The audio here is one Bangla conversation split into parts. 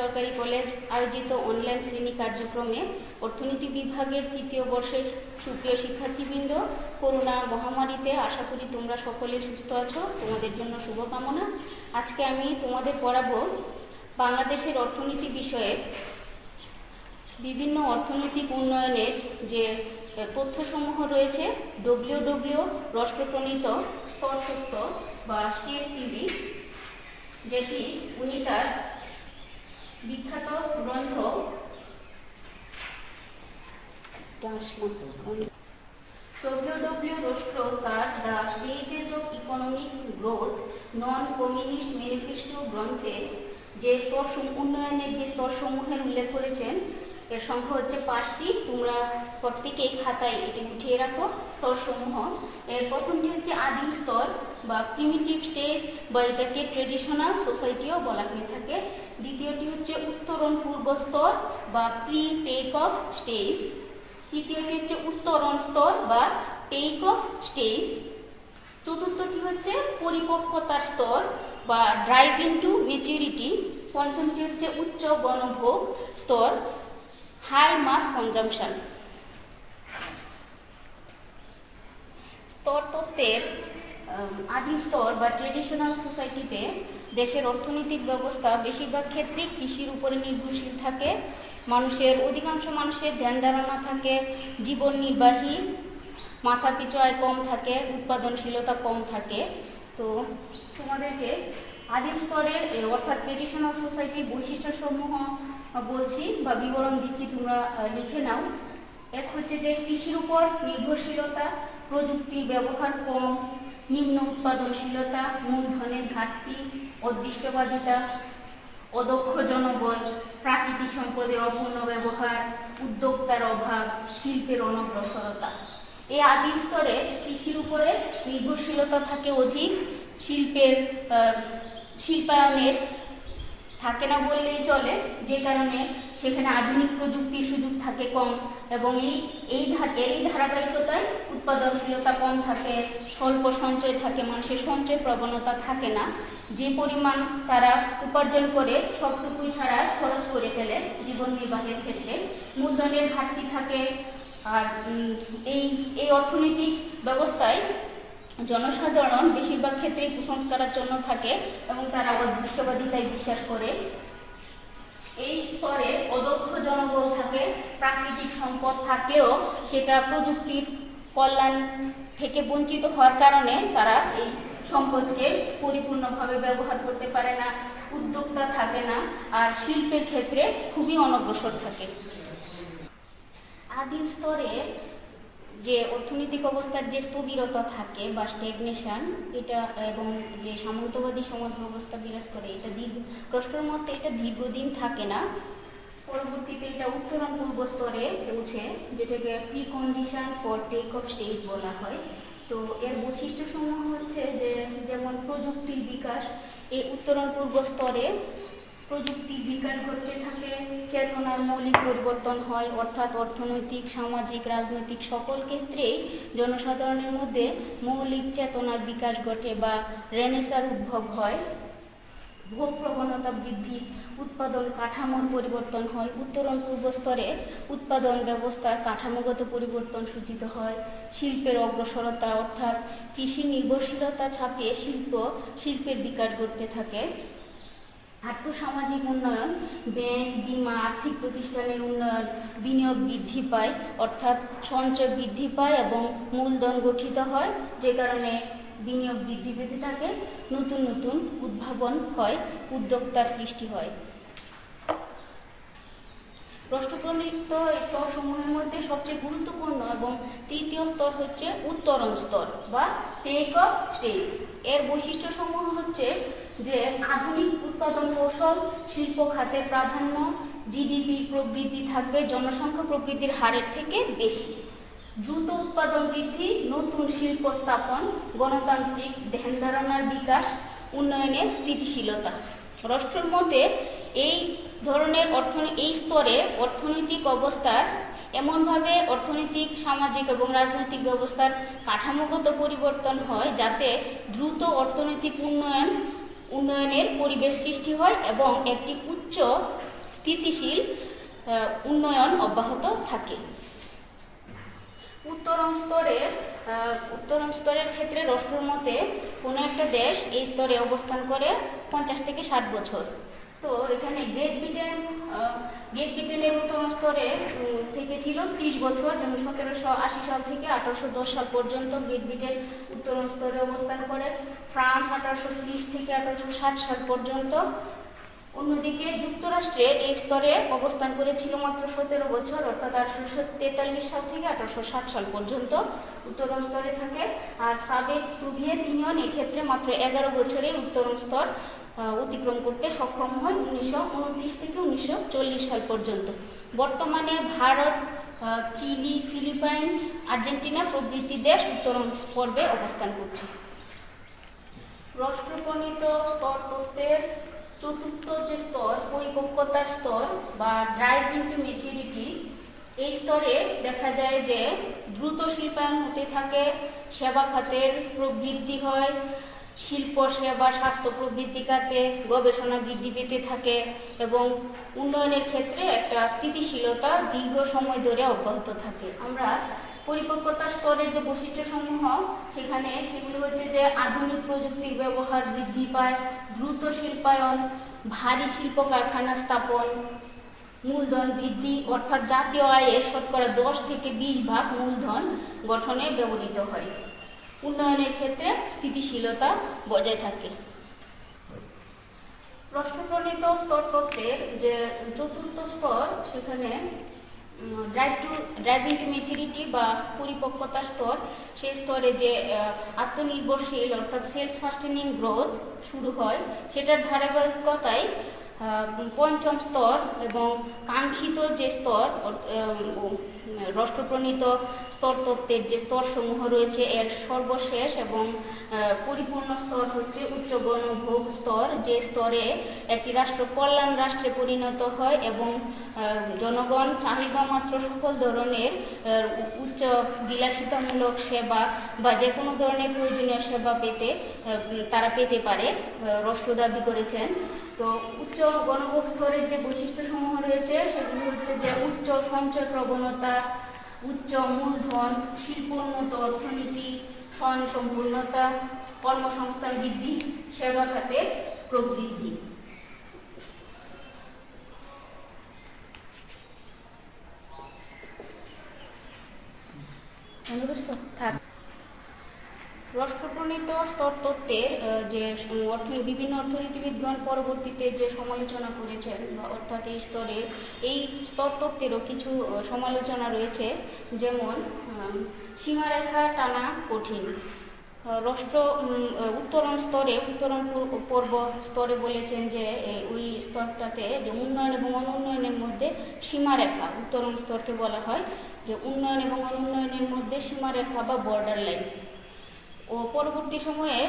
সরকারি কলেজ আয়োজিত অনলাইন শ্রেণী কার্যক্রমে অর্থনীতি বিভাগের তৃতীয় বর্ষের সুপ্রিয় শিক্ষার্থীবৃন্দ, করোনা মহামারীতে আশা করি তোমরা সকলে সুস্থ আছো। তোমাদের জন্য শুভকামনা। আজকে আমি তোমাদের পড়াবো বাংলাদেশের অর্থনীতি বিষয়ে বিভিন্ন অর্থনৈতিক উন্নয়নের যে তথ্যসমূহ রয়েছে। ডব্লিউডব্লিউ রাষ্ট্রপ্রণীত স্তরতত্ত্ব বা স্টেজ থিওরি, যেটি উনি তার বিখ্যাত গ্রন্থ ডব্লিউডব্লিউ রাষ্ট্র তার the stages of economic growth non communist manifesto গ্রন্থে যে স্তর উন্নয়নের যে স্তরসমূহের উল্লেখ করেছেন, এর সংখ্যা হচ্ছে 5টি। তোমরা প্রত্যেকেই খাতায় এটি উঠিয়ে রাখো স্তরসমূহ। এর প্রথমটি হচ্ছে আদিম স্তর বা প্রিমিটিভ স্টেজ, বা এটাকে ট্রেডিশনাল সোসাইটিও বলা হয়ে থাকে। দ্বিতীয়টি হচ্ছে উত্তরণ পূর্ব স্তর বা প্রি টেক অফ স্টেজ। তৃতীয়টি হচ্ছে উত্তরণ স্তর বা টেক অফ স্টেজ। চতুর্থটি হচ্ছে পরিপক্কতার স্তর বা ড্রাইভ ইনটু ম্যাচুরিটি। পঞ্চমটি হচ্ছে উচ্চ গণভোগ স্তর, হাই মাস কনজাম্পশন। স্তরতত্ত্বের আদিম স্তর বা ট্রেডিশনাল সোসাইটিতে দেশের অর্থনৈতিক ব্যবস্থা বেশিরভাগ ক্ষেত্রেই কৃষির উপরে নির্ভরশীল থাকে। অধিকাংশ মানুষের ধ্যান ধারণা থাকে, জীবন নির্বাহী মাথাপিছু আয় কম থাকে, উৎপাদনশীলতা কম থাকে। তো তোমাদেরকে আদিম স্তরের অর্থাৎ ট্রেডিশনাল সোসাইটির বৈশিষ্ট্যসমূহ বলছি বা বিবরণ দিচ্ছি, তোমরা লিখে নাও। এক হচ্ছে যে কৃষির উপর নির্ভরশীলতা, প্রযুক্তির ব্যবহার কম, নিম্ন উৎপাদনশীলতা, মূলধনের ঘাটতি, অদৃষ্টবাদিতা, অদক্ষ জনবল, প্রাকৃতিক সম্পদের অপূর্ণ ব্যবহার, উদ্যোক্তার অভাব, শিল্পের অনগ্রসরতা। এই আদিম স্তরে কৃষির উপরে নির্ভরশীলতা থাকে অধিক, শিল্পায়নের থাকে না বললেই চলে, যে কারণে সেখানে আধুনিক প্রযুক্তির সুযোগ থাকে কম, এবং এই ধারাবাহিকতায় উৎপাদনশীলতা কম থাকে, স্বল্প সঞ্চয় থাকে, মানুষের সঞ্চয় প্রবণতা থাকে না। যে পরিমাণ তারা উপার্জন করে সবটুকুই তারা খরচ করে ফেলে জীবন নির্বাহের ক্ষেত্রে। মূলধনের ঘাটতি থাকে। আর এই অর্থনৈতিক ব্যবস্থায় জনসাধারণ বেশিরভাগ ক্ষেত্রে কুসংস্কারাচ্ছন্ন থাকে এবং তারা অদৃষ্টবাদিতায় বিশ্বাস করে। এই স্তরে অদক্ষ জনবল থাকে, প্রাকৃতিক সম্পদ থাকলেও সেটা প্রযুক্তির কল্যাণ থেকে বঞ্চিত হওয়ার কারণে তারা এই সম্পদকে পরিপূর্ণভাবে ব্যবহার করতে পারে না, উদ্যোক্তা থাকে না, আর শিল্পের ক্ষেত্রে খুবই অনগ্রসর থাকে। আদিম স্তরে যে অর্থনৈতিক অবস্থার যে স্থবিরতা থাকে বা স্ট্যাগনেশন, এটা এবং যে সামন্তবাদী সমাজ ব্যবস্থা বিরাজ করে, এটা রাষ্ট্রের মধ্যে এটা দীর্ঘদিন থাকে না। পরবর্তীতে এটা উত্তরণ পূর্ব স্তরে পৌঁছে, যেটাকে precondition for take off stage বলা হয়। তো এর বৈশিষ্ট্যসমূহ হচ্ছে যে যেমন প্রযুক্তির বিকাশ, এই উত্তরণ পূর্ব স্তরে প্রযুক্তির বিকাশ ঘটতে থাকে, চেতনার মৌলিক পরিবর্তন হয়, অর্থাৎ অর্থনৈতিক, সামাজিক, রাজনৈতিক সকল ক্ষেত্রেই জনসাধারণের মধ্যে মৌলিক চেতনার বিকাশ ঘটে বা রেনেসার উদ্ভব হয়। ভোগ প্রবণতা বৃদ্ধি, উৎপাদন কাঠামোর পরিবর্তন হয়। উত্তরণ পূর্ব স্তরে উৎপাদন ব্যবস্থার কাঠামোগত পরিবর্তন সূচিত হয়। শিল্পের অগ্রসরতা, অর্থাৎ কৃষি নির্ভরশীলতা ছাপিয়ে শিল্পের বিকাশ ঘটতে থাকে। আর্থসামাজিক উন্নয়ন, ব্যাংক, বীমা, আর্থিক প্রতিষ্ঠানের উন্নয়ন, বিনিয়োগ বৃদ্ধি পায়, অর্থাৎ সঞ্চয় বৃদ্ধি পায় এবং মূলধন গঠিত হয়, যে কারণে বিনিয়োগ বৃদ্ধি পেতে থাকে, নতুন নতুন উদ্ভাবন হয়, উদ্যোক্তার সৃষ্টি হয়। রাষ্ট্রপ্রণীত স্তরসমূহের মধ্যে সবচেয়ে গুরুত্বপূর্ণ এবং তৃতীয় স্তর হচ্ছে উত্তরণ স্তর বা টেক অফ স্টেজ। এর বৈশিষ্ট্যসমূহ হচ্ছে যে আধুনিক উৎপাদন কৌশল, শিল্প খাতের প্রাধান্য, জিডিপি প্রবৃদ্ধি থাকবে জনসংখ্যা প্রবৃদ্ধির হারের থেকে বেশি, দ্রুত উৎপাদন বৃদ্ধি, নতুন শিল্প স্থাপন, গণতান্ত্রিক ধ্যান ধারণার বিকাশ, উন্নয়নের স্থিতিশীলতা। রাষ্ট্রের মধ্যে এই ধরনের এই স্তরে অর্থনৈতিক অবস্থার এমনভাবে অর্থনৈতিক, সামাজিক এবং রাজনৈতিক ব্যবস্থার কাঠামোগত পরিবর্তন হয় যাতে দ্রুত অর্থনৈতিক উন্নয়নের পরিবেশ সৃষ্টি হয় এবং একটি উচ্চ স্থিতিশীল উন্নয়ন অব্যাহত থাকে। উত্তরণ স্তরের ক্ষেত্রে রাষ্ট্রের মতে কোনো একটা দেশ এই স্তরে অবস্থান করে 50 থেকে 60 বছর। তো এখানে গ্রেট ব্রিটেনের উত্তরণ স্তরে থেকে ছিল 30 বছর, যেমন 1780 সাল থেকে 1810 সাল পর্যন্ত গ্রেট ব্রিটেন উত্তরণ স্তরে অবস্থান করে। ফ্রান্স 1830 থেকে 1860 সাল পর্যন্ত। অন্যদিকে যুক্তরাষ্ট্রে এই স্তরে অবস্থান করেছিল মাত্র 17 বছর, অর্থাৎ 1843 সাল থেকে 1860 সাল পর্যন্ত উত্তরণ স্তরে থাকে। আর সাবেক সোভিয়েত ইউনিয়ন এক্ষেত্রে মাত্র 11 বছরে উত্তরণ স্তর অতিক্রম করতে সক্ষম হয় 1929 থেকে 1940 সাল পর্যন্ত। বর্তমানে ভারত, চিলি, ফিলিপাইন, আর্জেন্টিনা প্রভৃতি দেশ উত্তরণ পর্বে অবস্থান করছে। রাষ্ট্রপ্রণীত স্তর তত্ত্বের চতুর্থ যে স্তর, পরিপক্কতার স্তর বা ড্রাইভ ইনটু ম্যাচুরিটি, এই স্তরে দেখা যায় যে দ্রুত শিল্পায়ন হতে থাকে, সেবা খাতের প্রবৃদ্ধি হয়, শিল্প, সেবা, স্বাস্থ্য প্রবৃদ্ধি খাতে গবেষণা বৃদ্ধি পেতে থাকে এবং উন্নয়নের ক্ষেত্রে একটা স্থিতিশীলতা দীর্ঘ সময় ধরে অব্যাহত থাকে। আমরা পরিপক্কতার স্তরের যে বৈশিষ্ট্যসমূহ সেগুলো হচ্ছে যে আধুনিক প্রযুক্তির ব্যবহার বৃদ্ধি পায়, দ্রুত শিল্পায়ন, ভারী শিল্প কারখানা স্থাপন, মূলধন বৃদ্ধি, অর্থাৎ জাতীয় আয়ের শতকরা 10 থেকে 20 ভাগ মূলধন গঠনে ব্যবহৃত হয়। উন্নয়নের ক্ষেত্রে স্থিতিশীলতা বজায় থাকে। রাষ্ট্রপ্রণীত স্তর তত্ত্বের যে চতুর্থ স্তর, সেখানে ড্রাইভ ইনটু ম্যাচুরিটি বা পরিপক্কতার স্তর, সেই স্তরে যে আত্মনির্ভরশীল অর্থাৎ সেলফ সাস্টেনিং গ্রোথ শুরু হয়, সেটার ধারাবাহিকতায় পঞ্চম স্তর এবং কাঙ্ক্ষিত যে স্তর, রাষ্ট্রপ্রণীত স্তর তত্ত্বের যে স্তরসমূহ রয়েছে এর সর্বশেষ এবং পরিপূর্ণ স্তর হচ্ছে উচ্চ গণভোগ স্তর, যে স্তরে একটি রাষ্ট্র কল্যাণ রাষ্ট্রে পরিণত হয় এবং জনগণ চাহিদা মাত্র সকল ধরনের উচ্চ বিলাসিতামূলক সেবা বা যে কোনো ধরনের প্রয়োজনীয় সেবা তারা পেতে পারে, রাষ্ট্র দাবি করেছেন। তো উচ্চ গণভোগ স্তরের যে বৈশিষ্ট্যসমূহ রয়েছে সেগুলো হচ্ছে যে উচ্চ সঞ্চয় প্রবণতা, উচ্চ মূলধন, শিল্পোন্নত অর্থনীতি, স্বয়ংসম্পূর্ণতা, কর্মসংস্থান বৃদ্ধি, সেবা খাতে প্রবৃদ্ধি। রাষ্ট্রপ্রণীত স্তর তত্ত্বের যে বিভিন্ন অর্থনীতিবিদগণ পরবর্তীতে যে সমালোচনা করেছেন, অর্থাৎ এই স্তর তত্ত্বেরও কিছু সমালোচনা রয়েছে, যেমন সীমারেখা টানা কঠিন। উত্তরণ পর্ব স্তরে বলেছেন যে ওই স্তরটাতে যে উন্নয়ন এবং অনুন্নয়নের মধ্যে সীমারেখা, উত্তরণ স্তরকে বলা হয় যে উন্নয়ন এবং অনুন্নয়নের মধ্যে সীমারেখা বা বর্ডার লাইন। ও পরবর্তী সময়ে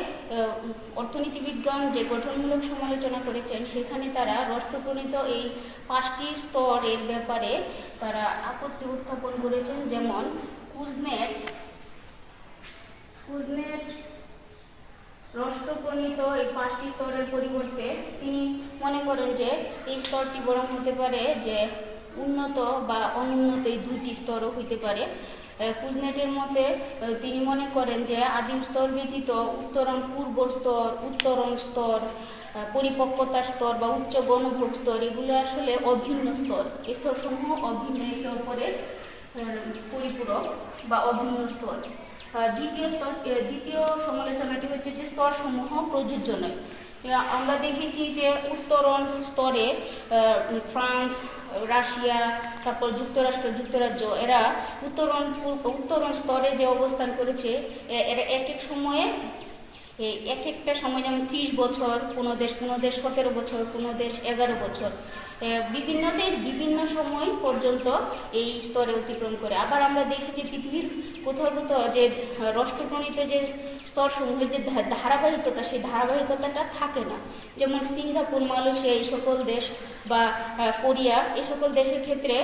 অর্থনীতিবিদগণ যে গঠনমূলক সমালোচনা করেছেন, সেখানে তারা রাষ্ট্রপ্রণীত এই 5টি স্তরের ব্যাপারে তারা আপত্তি উত্থাপন করেছেন। যেমন কুজনেট রাষ্ট্রপ্রণীত এই 5টি স্তরের পরিবর্তে তিনি মনে করেন যে এই স্তরটি বরং হতে পারে যে উন্নত বা অনুন্নত, এই 2টি স্তরও হইতে পারে। কুজনেটের মতে তিনি মনে করেন যে আদিম স্তর ব্যতীত উত্তরণ পূর্ব স্তর, উত্তরণ স্তর, পরিপক্কতার স্তর বা উচ্চ গণভোগ স্তর, এগুলো আসলে অভিন্ন স্তর। এই স্তরসমূহ অভিন্ন, একে অপরের পরিপূরক বা অভিন্ন স্তর। দ্বিতীয় সমালোচনাটি হচ্ছে যে স্তরসমূহ প্রযোজ্য নয়। আমরা দেখেছি যে উত্তরণ স্তরে ফ্রান্স, রাশিয়া, তারপর যুক্তরাজ্য এরা উত্তরণ স্তরে যে অবস্থান করেছে, এরা এক এক সময়ে এক একটা সময়, যেমন 30 বছর, কোনো দেশ 17 বছর, কোনো দেশ 11 বছর, বিভিন্ন দেশ বিভিন্ন সময় পর্যন্ত এই স্তরে অতিক্রম করে। আবার আমরা দেখি যে পৃথিবীর কোথাও কোথাও যে রাষ্ট্রপ্রণীত যে স্তরসমূহের যে ধারাবাহিকতা, সেই ধারাবাহিকতাটা থাকে না। যেমন সিঙ্গাপুর, মালয়েশিয়া এই সকল দেশ বা কোরিয়া, এই সকল দেশের ক্ষেত্রে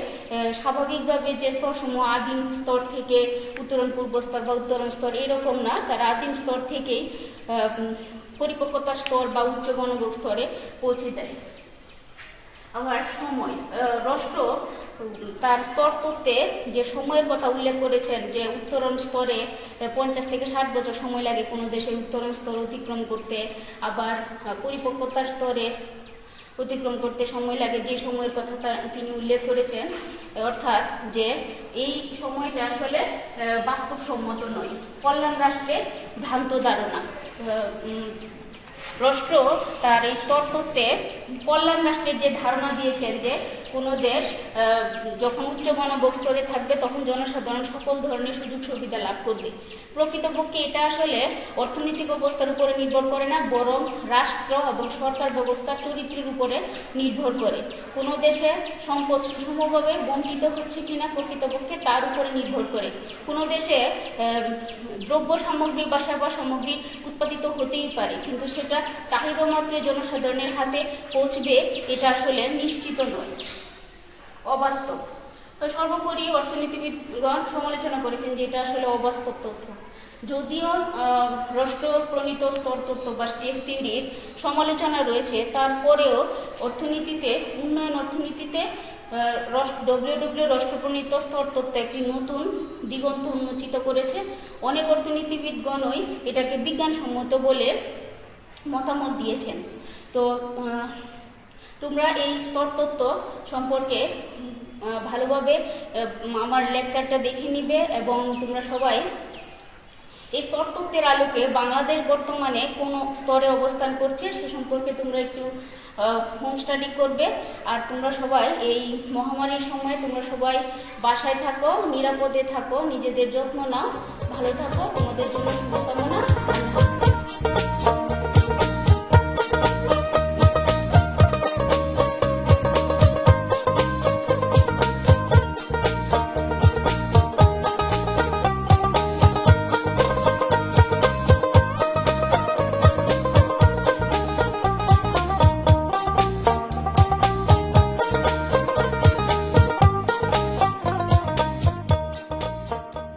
স্বাভাবিকভাবে যে স্তরসমূহ আদিম স্তর থেকে উত্তরণ পূর্ব স্তর বা উত্তরণ স্তর এরকম না, তারা আদিম স্তর থেকেই পরিপক্কতার স্তর বা উচ্চ গণভোগ স্তরে পৌঁছে যায়। আবার সময়, রাষ্ট্র তার স্তর তত্ত্বে যে সময়ের কথা উল্লেখ করেছেন যে উত্তরণ স্তরে 50 থেকে 60 বছর সময় লাগে কোনো দেশের উত্তরণ স্তর অতিক্রম করতে, আবার পরিপক্কতার স্তরে অতিক্রম করতে সময় লাগে, যে সময়ের কথা তিনি উল্লেখ করেছেন, অর্থাৎ যে এই সময়টা আসলে বাস্তবসম্মত নয়, কল্যাণ রাষ্ট্রের ভ্রান্ত ধারণা। রাষ্ট্র তার এই স্তর তত্ত্বে কল্যাণ রাষ্ট্রের যে ধারণা দিয়েছেন যে কোনো দেশ যখন উচ্চ গণভোগ স্তরে থাকবে তখন জনসাধারণ সকল ধরনের সুযোগ সুবিধা লাভ করবে। প্রকৃতপক্ষে এটা আসলে অর্থনৈতিক অবস্থার উপরে নির্ভর করে না, বরং রাষ্ট্র এবং সরকার ব্যবস্থার চরিত্রের উপরে নির্ভর করে। কোনো দেশে সম্পদ সুষমভাবে বণ্টিত হচ্ছে কিনা প্রকৃতপক্ষে তার উপরে নির্ভর করে। কোনো দেশে দ্রব্য সামগ্রী বা সেবা সামগ্রী উৎপাদিত হতেই পারে, কিন্তু সেটা চাহিদা মাত্রে জনসাধারণের হাতে পৌঁছবে এটা আসলে নিশ্চিত নয়, অবাস্তব। তো সর্বোপরি অর্থনীতিবিদগণ সমালোচনা করেছেন যে এটা আসলে অবাস্তব তথ্য। যদিও রাষ্ট্র প্রণীত স্তর তত্ত্ব বা স্টেজ থিওরির সমালোচনা রয়েছে, তারপরেও অর্থনীতিতে উন্নয়ন অর্থনীতিতে ডব্লিউডব্লিউ রাষ্ট্রপ্রণীত স্তর তত্ত্ব একটি নতুন দিগন্ত উন্মোচিত করেছে। অনেক অর্থনীতিবিদগণই এটাকে বিজ্ঞানসম্মত বলে মতামত দিয়েছেন। তো তোমরা এই স্তর তত্ত্ব সম্পর্কে ভালোভাবে আমার লেকচারটা দেখে নিবে এবং তোমরা সবাই এই স্তর তত্ত্বের আলোকে বাংলাদেশ বর্তমানে কোন স্তরে অবস্থান করছে সে সম্পর্কে তোমরা একটু হোম স্টাডি করবে। আর তোমরা সবাই এই মহামারীর সময় তোমরা সবাই বাসায় থাকো, নিরাপদে থাকো, নিজেদের যত্ন নাও, ভালো থাকো, তোমাদের জন্য শুভকামনা।